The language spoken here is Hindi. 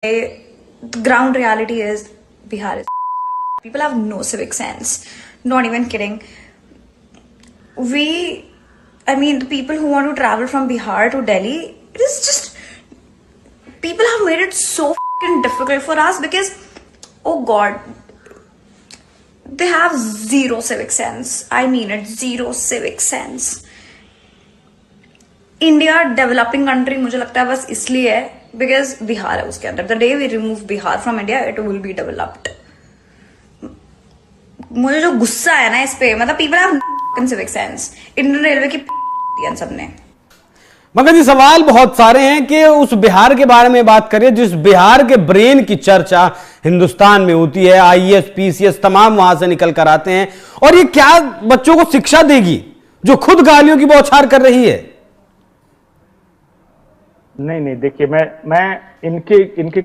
The ground reality is Bihar is people have no civic sense. Not even kidding. The people who want to travel from Bihar to Delhi, it is just people have made it so fucking difficult for us because, oh God, they have zero civic sense. I mean it, zero civic sense. India developing country मुझे लगता है बस इसलिए है बिकॉज बिहार है उसके अंदर. The day we remove Bihar from India it will be developed. मुझे जो गुस्सा है ना इस पे, मतलब people have civic sense. Indian railway की सबने. मगर जी सवाल बहुत सारे हैं कि उस बिहार के बारे में बात करें जिस बिहार के ब्रेन की चर्चा हिंदुस्तान में होती है. आईएएस पीसीएस तमाम वहां से निकल कर आते हैं. और ये क्या बच्चों को शिक्षा देगी जो खुद गालियों की बौछार कर रही है? नहीं देखिए, मैं इनके